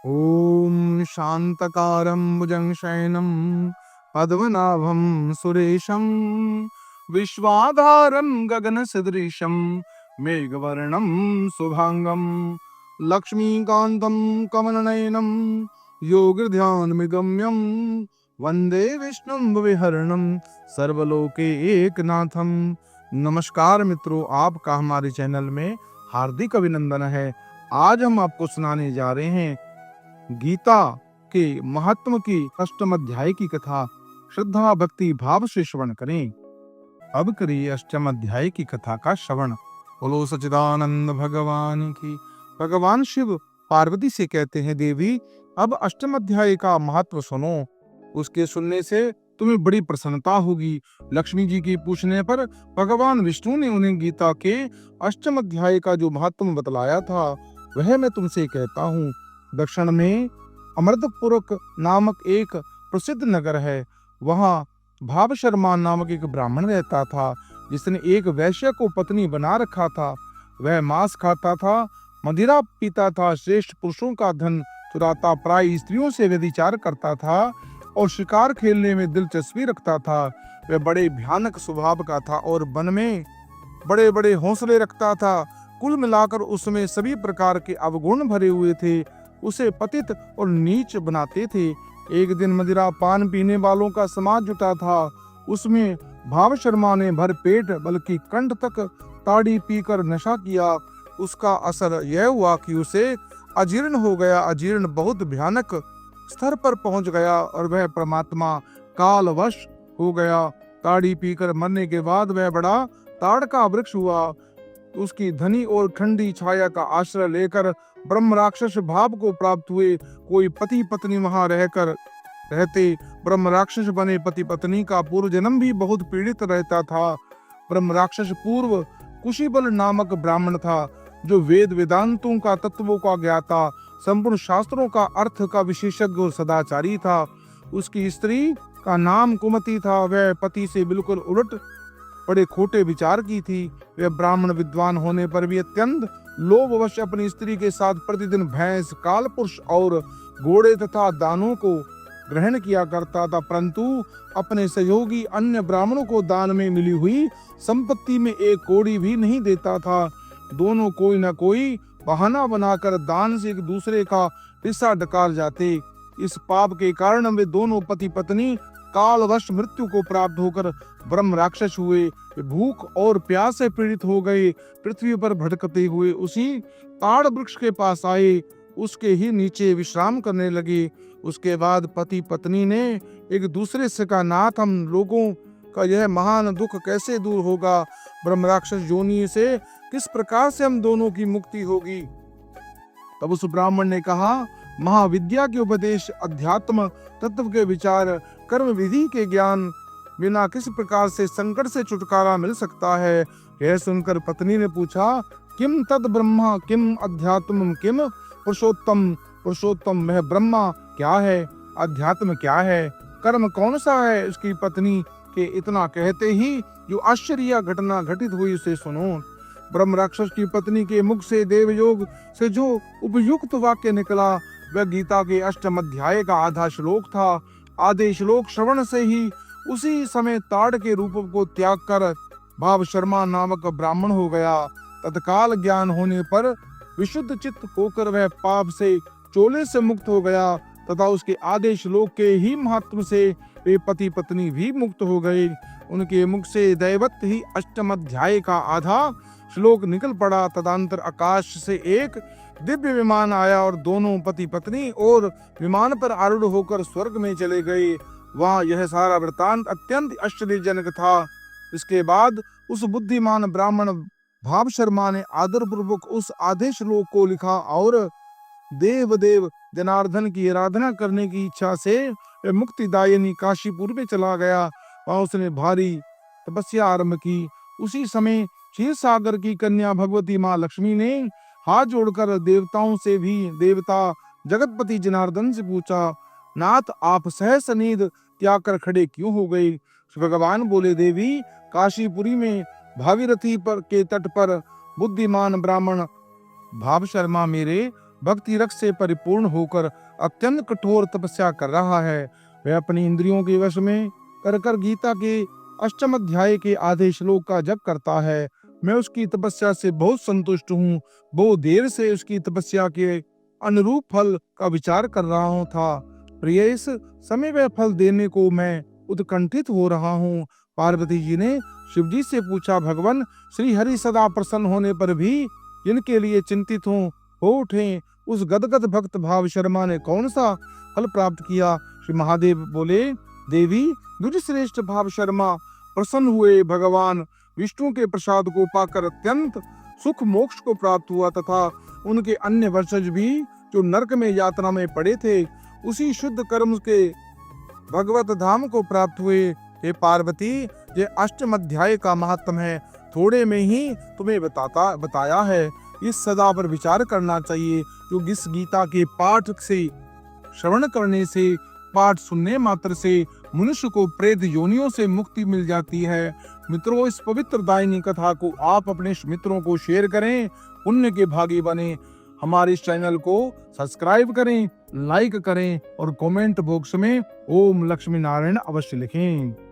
ॐ शान्तकारं भुजङ्गशयनं पद्मनाभं सुरेशं विश्वाधारं गगनसदृशं मेघवर्णं शुभांगं लक्ष्मीकान्तं कमलनयनं योगध्यानमिगम्यं वन्दे विष्णुं विहरणं सर्वलोकैकनाथं। नमस्कार मित्रों, आपका हमारे चैनल में हार्दिक अभिनंदन है। आज हम आपको सुनाने जा रहे हैं गीता के महात्म की अष्टम अध्याय की कथा। श्रद्धा भक्ति भाव से श्रवण करें। अब करिए अष्टम अध्याय की कथा का श्रवण। बोलो सच्चिदानंद भगवान की। भगवान शिव पार्वती से कहते हैं, देवी अब अष्टम अध्याय का महत्व सुनो। उसके सुनने से तुम्हें बड़ी प्रसन्नता होगी। लक्ष्मी जी की पूछने पर भगवान विष्णु ने उन्हें गीता के अष्टम अध्याय का जो महत्व बतलाया था वह मैं तुमसे कहता हूँ। दक्षिण में अमृतपुर नामक एक प्रसिद्ध नगर है। वहाँ भाव शर्मा नामक एक ब्राह्मण रहता था, जिसने एक वैश्य को पत्नी बना रखा था। वह मांस खाता था, मदिरा पीता था, श्रेष्ठ पुरुषों का धन चुराता, प्राय स्त्रियों से व्यभिचार करता था और शिकार खेलने में दिलचस्पी रखता था। वह बड़े भयानक स्वभाव का था और वन में बड़े बड़े हौसले रखता था। कुल मिलाकर उसमें सभी प्रकार के अवगुण भरे हुए थे। उसे पतित और नीच बनाते थे। एक दिन मदिरा पान पीने वालों का समाज जुटा था। उसमें भाव शर्मा ने भर पेट बल्कि कंठ तक ताड़ी पीकर नशा किया। उसका असर यह हुआ कि उसे अजीर्ण हो गया। अजीर्ण बहुत भयानक स्तर पर पहुंच गया और वह परमात्मा कालवश हो गया। ताड़ी पीकर मरने के बाद वह बड़ा ताड़ का वृक्ष हुआ। उसकी धनी और ठंडी छाया का आश्रय लेकर ब्रह्म राक्षस भाव को प्राप्त हुए। कोई पति पत्नी वहां रहते ब्रह्म राक्षस बने। पति पत्नी का पूर्व जन्म भी बहुत पीड़ित रहता था। ब्रह्म राक्षस पूर्व कुशीबल नामक ब्राह्मण था, जो वेद वेदांतों का तत्वों का ज्ञाता, संपूर्ण शास्त्रों का अर्थ का विशेषज्ञ और सदाचारी था। उसकी स्त्री का नाम कुमति था। वह पति से बिल्कुल उलट बड़े खोटे विचार की थी। वह ब्राह्मण विद्वान होने पर भी अत्यंत लोभवश अपनी स्त्री के साथ प्रतिदिन भैंस, कालपुरुष और घोड़े तथा दानों को ग्रहण किया करता था, परंतु अपने सहयोगी अन्य ब्राह्मणों को दान में मिली हुई संपत्ति में एक कौड़ी भी नहीं देता था। दोनों कोई न कोई बहाना बनाकर दान से एक दूसरे का हिस्सा डकार जाते। इस पाप के कारण वे दोनों पति पत्नी कालवश मृत्यु को प्राप्त होकर ब्रह्म राक्षस हुए। वे भूख और प्यास से पीड़ित हो गए। पृथ्वी पर भटकते हुए उसी ताड़ वृक्ष के पास आए। उसके ही नीचे विश्राम करने लगे। उसके बाद पति पत्नी ने एक दूसरे से कहा, नाथ, हम लोगों का यह महान दुख कैसे दूर होगा? ब्रह्म राक्षस योनि से किस प्रकार से हम दोनों की मुक्ति होगी? तब उस ब्राह्मण ने कहा, महाविद्या के उपदेश, अध्यात्म तत्व के विचार, कर्म विधि के ज्ञान बिना किस प्रकार से संकट से छुटकारा मिल सकता है? यह सुनकर पत्नी ने पूछा, किम तद ब्रह्मा, किम अध्यात्म, किम पुरुषोत्तम? पुरुषोत्तम वह ब्रह्मा क्या है? अध्यात्म क्या है? कर्म कौन सा है? उसकी पत्नी के इतना कहते ही जो आश्चर्य घटना घटित हुई उसे सुनो। ब्रह्म राक्षस की पत्नी के मुख से देवयोग से जो उपयुक्त वाक्य निकला वह गीता के अष्टम अध्याय का आधा श्लोक था। आधे श्लोक श्रवण से ही उसी समय ताड़ के रूप को त्याग कर भाव शर्मा नामक ब्राह्मण हो गया। तत्काल ज्ञान होने पर विशुद्ध चित्त होकर वह पाप से चोले से मुक्त हो गया तथा उसके आधे श्लोक के ही महात्म से वे पति पत्नी भी मुक्त हो गए। उनके मुख से दैवत ही अष्टम अध्याय का आधा श्लोक निकल पड़ा। तदंतर आकाश से एक दिव्य विमान आया और दोनों पति पत्नी और विमान पर आरूढ़ होकर स्वर्ग में चले गए। वहां यह सारा वृतांत अत्यंत आश्चर्यजनक था। इसके बाद उस बुद्धिमान ब्राह्मण भाव शर्मा ने आदर पूर्वक उस आधे श्लोक को लिखा और देव जनार्दन की आराधना करने की इच्छा से मुक्तिदायिनी काशीपुर में चला गया। वहां उसने भारी तपस्या आरंभ की। उसी समय क्षीर सागर की कन्या भगवती माँ लक्ष्मी ने हाथ जोड़कर देवताओं से भी देवता जगतपति जनार्दन से पूछा, नाथ, आप सहस नींद त्याग कर खड़े क्यों हो गए? भगवान बोले, देवी, काशीपुरी में भागीरथी पर के तट पर बुद्धिमान ब्राह्मण भाव शर्मा मेरे भक्ति रस से परिपूर्ण होकर अत्यंत कठोर तपस्या कर रहा है। वह अपनी इंद्रियों के वश में कर गीता के अष्टम अध्याय के आधे श्लोक का जप करता है। मैं उसकी तपस्या से बहुत संतुष्ट हूँ। बहुत देर से उसकी तपस्या के अनुरूप फल का विचार कर रहा था। प्रिय, इस समय वह फल देने को मैं उत्कंठित हो रहा हूँ। पार्वती जी ने शिव जी से पूछा, भगवान, श्री हरि सदा प्रसन्न होने पर भी इनके लिए चिंतित हो उठे, उस गदगद भक्त भाव शर्मा ने कौन सा फल प्राप्त किया? श्री महादेव बोले, देवी, दुर्श्रेष्ठ भाव शर्मा प्रसन्न हुए। भगवान विष्णु के प्रसाद को पाकर अत्यंत सुख मोक्ष को प्राप्त हुआ तथा उनके अन्य वंशज भी जो नरक में यातना में पड़े थे, उसी शुद्ध कर्म के भगवत धाम को प्राप्त हुए। हे पार्वती, ये अष्टम अध्याय का महात्म है, थोड़े में ही तुम्हें बताया है। इस सदा पर विचार करना चाहिए। जो इस गीता के पाठ से, श्रवण करने से, पाठ सुनने मात्र से मनुष्य को प्रेत योनियों से मुक्ति मिल जाती है। मित्रों, इस पवित्र दायिनी कथा को आप अपने मित्रों को शेयर करें, पुण्य के भागी बने। हमारे इस चैनल को सब्सक्राइब करें, लाइक करें और कमेंट बॉक्स में ओम लक्ष्मी नारायण अवश्य लिखें।